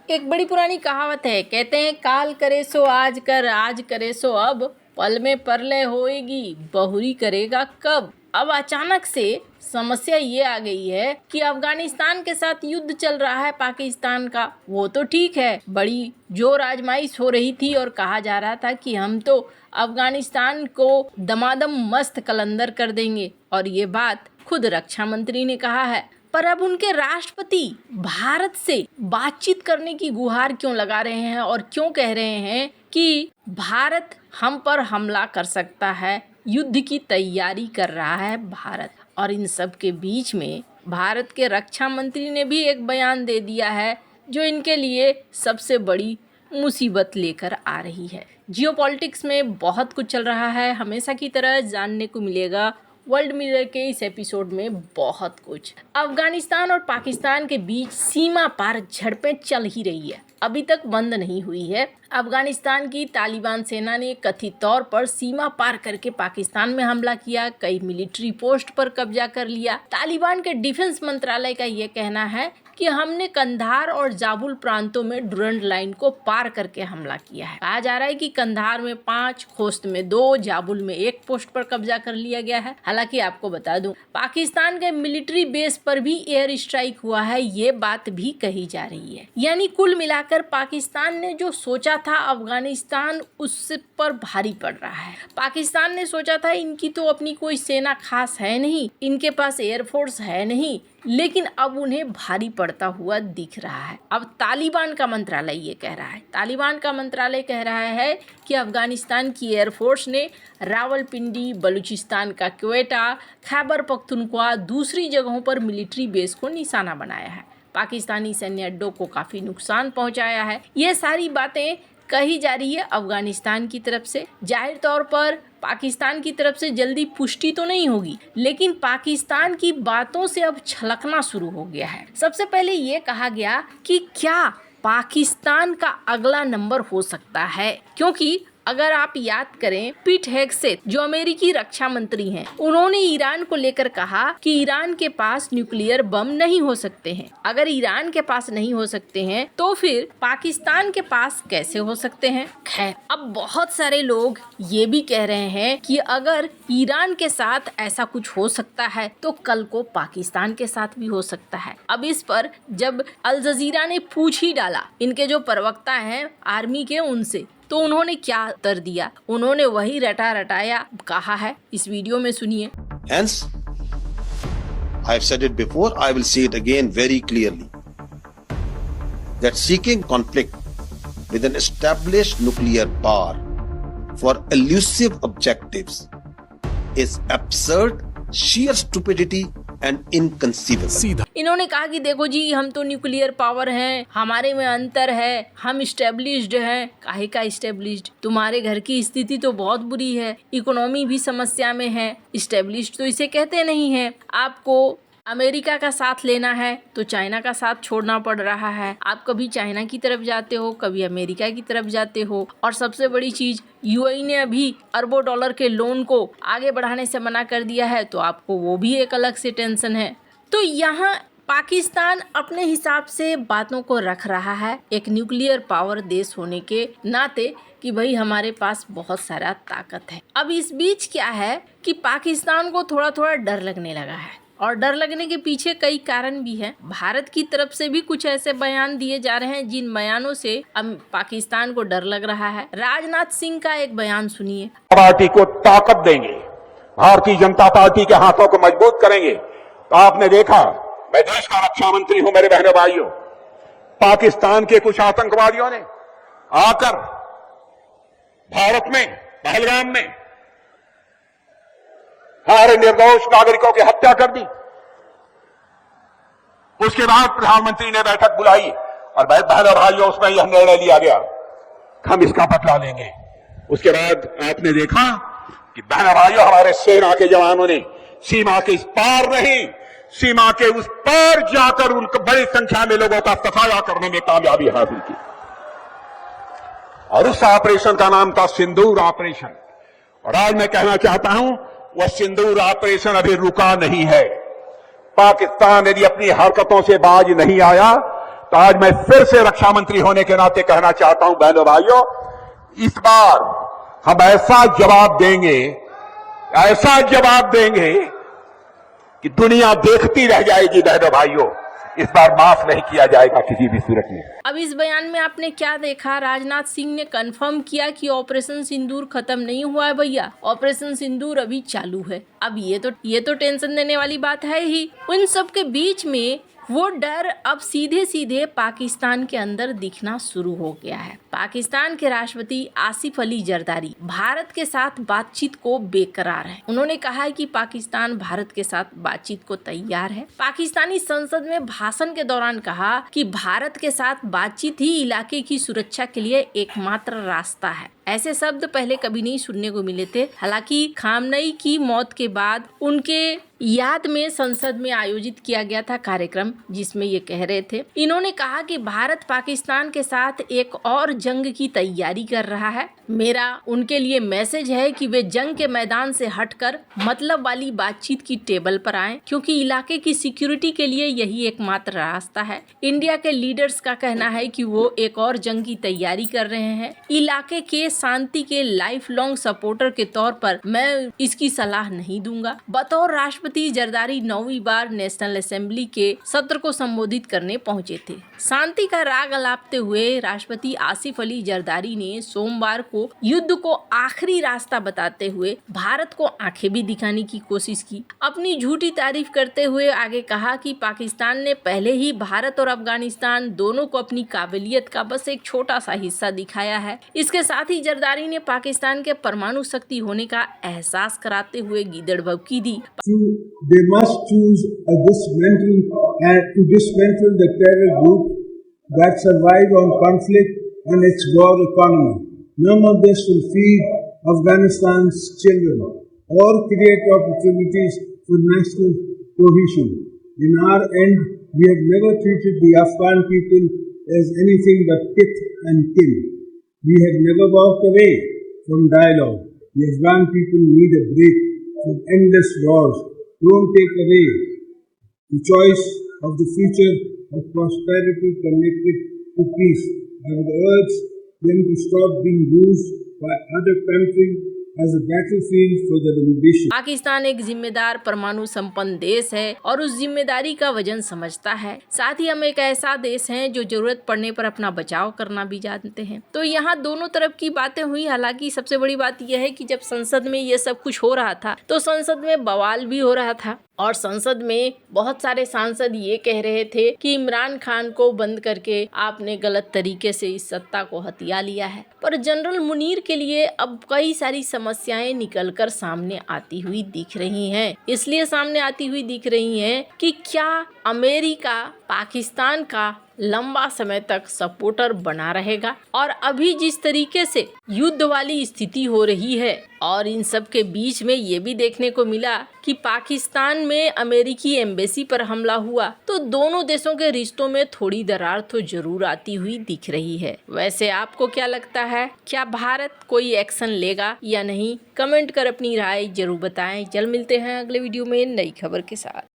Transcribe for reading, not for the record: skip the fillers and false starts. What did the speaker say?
एक बड़ी पुरानी कहावत है, कहते हैं काल करे सो आज कर, आज करे सो अब, पल में परलय होएगी, बहुरी करेगा कब। अब अचानक से समस्या ये आ गई है कि अफगानिस्तान के साथ युद्ध चल रहा है पाकिस्तान का। वो तो ठीक है, बड़ी जोर आजमाइश हो रही थी और कहा जा रहा था कि हम तो अफगानिस्तान को दमादम मस्त कलंदर कर देंगे, और ये बात खुद रक्षा मंत्री ने कहा है। पर अब उनके राष्ट्रपति भारत से बातचीत करने की गुहार क्यों लगा रहे हैं और क्यों कह रहे हैं कि भारत हम पर हमला कर सकता है, युद्ध की तैयारी कर रहा है भारत। और इन सब के बीच में भारत के रक्षा मंत्री ने भी एक बयान दे दिया है जो इनके लिए सबसे बड़ी मुसीबत लेकर आ रही है। जियोपॉलिटिक्स में बहुत कुछ चल रहा है, हमेशा की तरह जानने को मिलेगा वर्ल्ड मिरर के इस एपिसोड में बहुत कुछ। अफगानिस्तान और पाकिस्तान के बीच सीमा पार झड़पें चल ही रही है, अभी तक बंद नहीं हुई है। अफगानिस्तान की तालिबान सेना ने कथित तौर पर सीमा पार करके पाकिस्तान में हमला किया, कई मिलिट्री पोस्ट पर कब्जा कर लिया। तालिबान के डिफेंस मंत्रालय का ये कहना है कि हमने कंधार और जाबुल प्रांतों में डुरंड लाइन को पार करके हमला किया है। कहा जा रहा है कि कंधार में 5, खोस्त में 2, जाबुल में 1 पोस्ट पर कब्जा कर लिया गया है। हालांकि आपको बता दूं, पाकिस्तान के मिलिट्री बेस पर भी एयर स्ट्राइक हुआ है, ये बात भी कही जा रही है। यानी कुल मिलाकर पाकिस्तान ने जो सोचा था अफगानिस्तान उस पर भारी पड़ रहा है। पाकिस्तान ने सोचा था इनकी तो अपनी कोई सेना खास है नहीं, इनके पास एयरफोर्स है नहीं, लेकिन अब उन्हें भारी पड़ता हुआ दिख रहा है। अब तालिबान का मंत्रालय ये कह रहा है, तालिबान का मंत्रालय कह रहा है कि अफगानिस्तान की एयरफोर्स ने रावलपिंडी, बलूचिस्तान का क्वेटा, खैबर पख्तूनख्वा दूसरी जगहों पर मिलिट्री बेस को निशाना बनाया है, पाकिस्तानी सैन्य अड्डों को काफ़ी नुकसान पहुंचाया है। ये सारी बातें कही जा रही है अफगानिस्तान की तरफ से। जाहिर तौर पर पाकिस्तान की तरफ से जल्दी पुष्टि तो नहीं होगी, लेकिन पाकिस्तान की बातों से अब छलकना शुरू हो गया है। सबसे पहले ये कहा गया कि क्या पाकिस्तान का अगला नंबर हो सकता है, क्योंकि अगर आप याद करें, पीट हेगसेथ जो अमेरिकी रक्षा मंत्री हैं, उन्होंने ईरान को लेकर कहा कि ईरान के पास न्यूक्लियर बम नहीं हो सकते हैं। अगर ईरान के पास नहीं हो सकते हैं तो फिर पाकिस्तान के पास कैसे हो सकते हैं। खैर, अब बहुत सारे लोग ये भी कह रहे हैं कि अगर ईरान के साथ ऐसा कुछ हो सकता है तो कल को पाकिस्तान के साथ भी हो सकता है। अब इस पर जब अल जजीरा ने पूछ ही डाला इनके जो प्रवक्ता हैं आर्मी के, उनसे, तो उन्होंने क्या उत्तर दिया, उन्होंने वही रटा रटाया कहा है, इस वीडियो में सुनिए। Hence, I have said it before, I will say it again very clearly, that seeking conflict with an established nuclear power for elusive objectives is absurd, sheer stupidity and inconceivable. इन्होंने कहा कि देखो जी, हम तो nuclear power हैं, हमारे में अंतर है, हम स्टेब्लिश्ड हैं। काहे का स्टेब्लिश्ड? तुम्हारे घर की स्थिति तो बहुत बुरी है, इकोनॉमी भी समस्या में है, स्टेब्लिश्ड तो इसे कहते नहीं है। आपको अमेरिका का साथ लेना है तो चाइना का साथ छोड़ना पड़ रहा है। आप कभी चाइना की तरफ जाते हो, कभी अमेरिका की तरफ जाते हो। और सबसे बड़ी चीज, यूएई ने अभी अरबों डॉलर के लोन को आगे बढ़ाने से मना कर दिया है, तो आपको वो भी एक अलग से टेंशन है। तो यहाँ पाकिस्तान अपने हिसाब से बातों को रख रहा है एक न्यूक्लियर पावर देश होने के नाते कि भाई हमारे पास बहुत सारा ताकत है। अब इस बीच क्या है कि पाकिस्तान को थोड़ा थोड़ा डर लगने लगा है, और डर लगने के पीछे कई कारण भी हैं। भारत की तरफ से भी कुछ ऐसे बयान दिए जा रहे हैं जिन बयानों से अब पाकिस्तान को डर लग रहा है। राजनाथ सिंह का एक बयान सुनिए। पार्टी को ताकत देंगे, भारतीय जनता पार्टी के हाथों को मजबूत करेंगे। तो आपने देखा, मैं देश का रक्षा मंत्री हूं, मेरे बहनों भाइयों, पाकिस्तान के कुछ आतंकवादियों ने आकर भारत में पहलगाम में हमारे निर्दोष नागरिकों की हत्या कर दी। उसके बाद प्रधानमंत्री ने बैठक बुलाई और बहनों भाइयों उसमें यह निर्णय लिया गया हम इसका बदला लेंगे। उसके बाद आपने देखा कि बहनों भाइयों, हमारे सेना के जवानों ने सीमा के इस पार नहीं, सीमा के उस पार जाकर उनको बड़ी संख्या में लोगों का सफाया करने में कामयाबी हासिल की। और उस ऑपरेशन का नाम था सिंदूर ऑपरेशन। और आज मैं कहना चाहता हूं, वह सिंदूर ऑपरेशन अभी रुका नहीं है। पाकिस्तान यदि अपनी हरकतों से बाज नहीं आया तो तो आज मैं फिर से रक्षा मंत्री होने के नाते कहना चाहता हूं, बहनों भाइयों, इस बार हम ऐसा जवाब देंगे कि दुनिया देखती रह जाएगी। बहनों भाइयों, इस बार माफ नहीं किया जाएगा किसी भी सूरत में। अब इस बयान में आपने क्या देखा? राजनाथ सिंह ने कंफर्म किया कि ऑपरेशन सिंदूर खत्म नहीं हुआ है भैया, ऑपरेशन सिंदूर अभी चालू है। अब ये तो टेंशन देने वाली बात है ही। उन सब के बीच में वो डर अब सीधे सीधे पाकिस्तान के अंदर दिखना शुरू हो गया है। पाकिस्तान के राष्ट्रपति आसिफ अली जरदारी भारत के साथ बातचीत को बेकरार है। उन्होंने कहा है कि पाकिस्तान भारत के साथ बातचीत को तैयार है। पाकिस्तानी संसद में भाषण के दौरान कहा कि भारत के साथ बातचीत ही इलाके की सुरक्षा के लिए एकमात्र रास्ता है। ऐसे शब्द पहले कभी नहीं सुनने को मिले थे। हालांकि खामनेई की मौत के बाद उनके याद में संसद में आयोजित किया गया था कार्यक्रम, जिसमें ये कह रहे थे। इन्होंने कहा कि भारत पाकिस्तान के साथ एक और जंग की तैयारी कर रहा है। मेरा उनके लिए मैसेज है कि वे जंग के मैदान से हटकर मतलब वाली बातचीत की टेबल पर आएं, क्योंकि इलाके की सिक्योरिटी के लिए यही एकमात्र रास्ता है। इंडिया के लीडर्स का कहना है कि वो एक और जंग की तैयारी कर रहे हैं। इलाके के शांति के लाइफ लॉन्ग सपोर्टर के तौर पर मैं इसकी सलाह नहीं दूंगा। बतौर राष्ट्रपति जरदारी 9वीं बार नेशनल असेंबली के सत्र को संबोधित करने पहुंचे थे। शांति का राग अलापते हुए राष्ट्रपति आसिफ अली जरदारी ने सोमवार को युद्ध को आखिरी रास्ता बताते हुए भारत को आंखें भी दिखाने की कोशिश की। अपनी झूठी तारीफ करते हुए आगे कहा कि पाकिस्तान ने पहले ही भारत और अफगानिस्तान दोनों को अपनी काबिलियत का बस एक छोटा सा हिस्सा दिखाया है। इसके साथ ही जरदारी ने पाकिस्तान के परमाणु शक्ति होने का एहसास कराते हुए गीदड़ भभकी दी। They must choose to dismantle the terror group that survive on conflict and its war economy. None of this will feed Afghanistan's children or create opportunities for national cohesion. In our end, we have never treated the Afghan people as anything but pit and kill. We have never walked away from dialogue. The Afghan people need a break from endless wars. Don't take away the choice of the future of prosperity connected to peace. I would urge them to stop being used by other countries as a battlefield for their ambition. Pakistan एक जिम्मेदार परमाणु संपन्न देश है और उस जिम्मेदारी का वजन समझता है। साथ ही हम एक ऐसा देश हैं जो जरूरत पड़ने पर अपना बचाव करना भी जानते हैं। तो यहाँ दोनों तरफ की बातें हुई। हालांकि सबसे बड़ी बात यह है कि जब संसद में ये सब कुछ हो रहा था तो संसद में बवाल भी हो रहा था और संसद में बहुत सारे सांसद ये कह रहे थे कि इमरान खान को बंद करके आपने गलत तरीके से इस सत्ता को हथिया लिया है। पर जनरल मुनीर के लिए अब कई सारी समस्याएं निकलकर सामने आती हुई दिख रही हैं। इसलिए सामने आती हुई दिख रही हैं कि क्या अमेरिका पाकिस्तान का लंबा समय तक सपोर्टर बना रहेगा। और अभी जिस तरीके से युद्ध वाली स्थिति हो रही है और इन सब के बीच में ये भी देखने को मिला कि पाकिस्तान में अमेरिकी एम्बेसी पर हमला हुआ, तो दोनों देशों के रिश्तों में थोड़ी दरार तो जरूर आती हुई दिख रही है। वैसे आपको क्या लगता है, क्या भारत कोई एक्शन लेगा या नहीं? कमेंट कर अपनी राय जरूर बताएं। जल्द मिलते हैं अगले वीडियो में नई खबर के साथ।